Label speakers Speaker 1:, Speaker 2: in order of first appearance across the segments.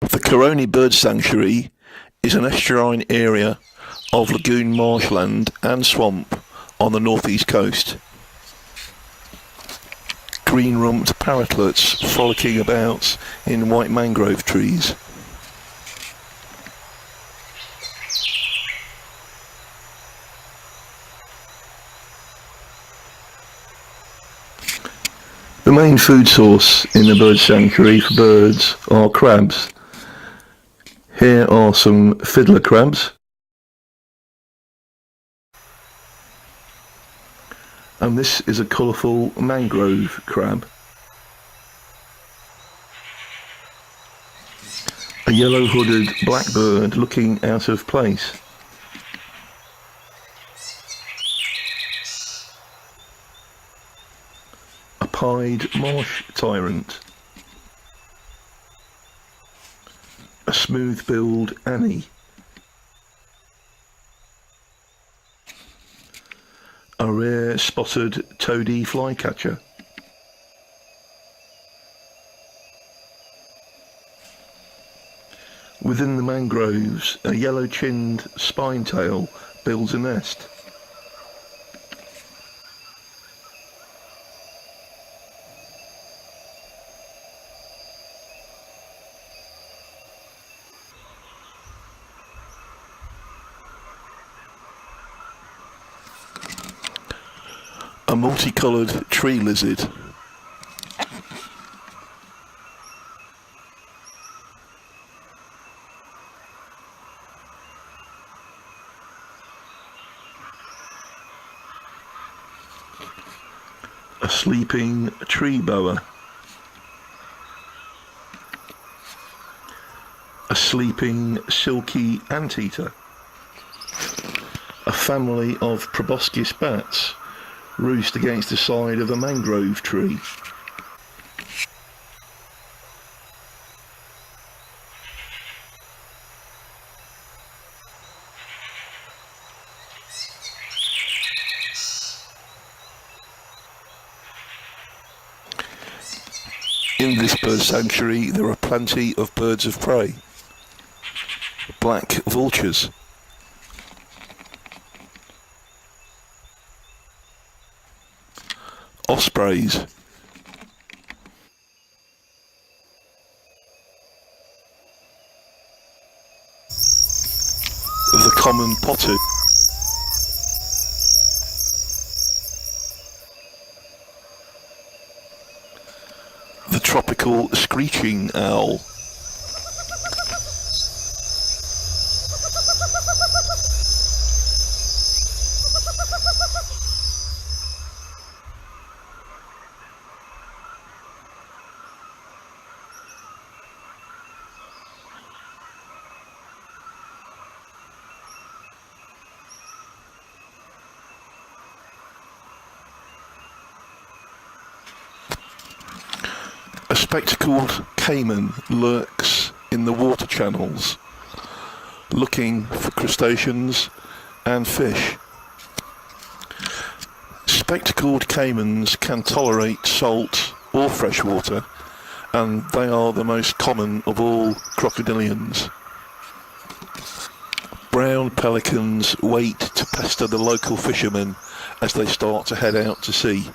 Speaker 1: The Caroni Bird Sanctuary is an estuarine area of lagoon marshland and swamp on the northeast coast. Green-rumped parrotlets frolicking about in white mangrove trees. The main food source in the bird sanctuary for birds are crabs. Here are some fiddler crabs, and this is a colourful mangrove crab. A yellow-hooded blackbird looking out of place. A pied marsh tyrant. A smooth-billed Annie. A rare spotted toady flycatcher. Within the mangroves, a yellow-chinned spinetail builds a nest. A multicoloured tree lizard. A sleeping tree boa. A sleeping silky anteater. A family of proboscis bats roost against the side of a mangrove tree. In this bird sanctuary there are plenty of birds of prey. Black vultures. Ospreys. The common potter. The tropical screeching owl. A spectacled caiman lurks in the water channels, looking for crustaceans and fish. Spectacled caimans can tolerate salt or fresh water, and they are the most common of all crocodilians. Brown pelicans wait to pester the local fishermen as they start to head out to sea.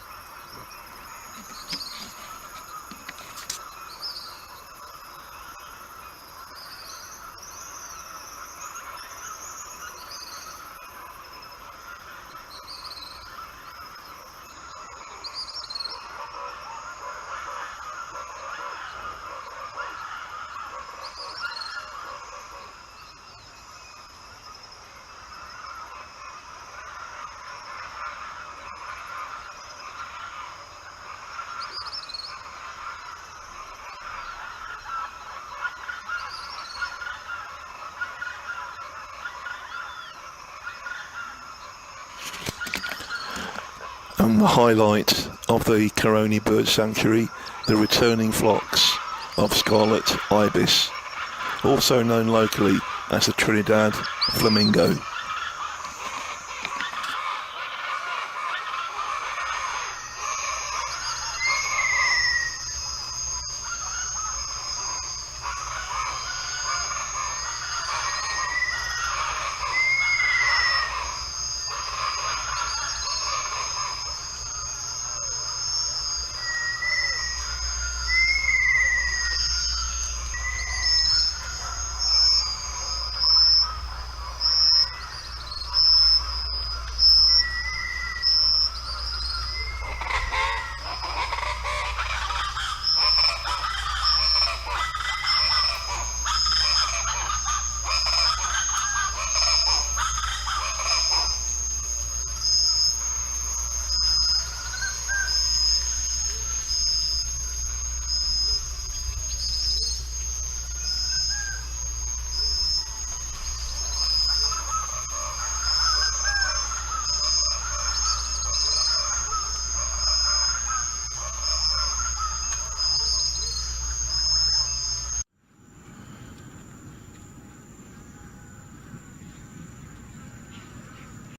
Speaker 1: And the highlight of the Caroni Bird Sanctuary, the returning flocks of scarlet ibis, also known locally as the Trinidad flamingo.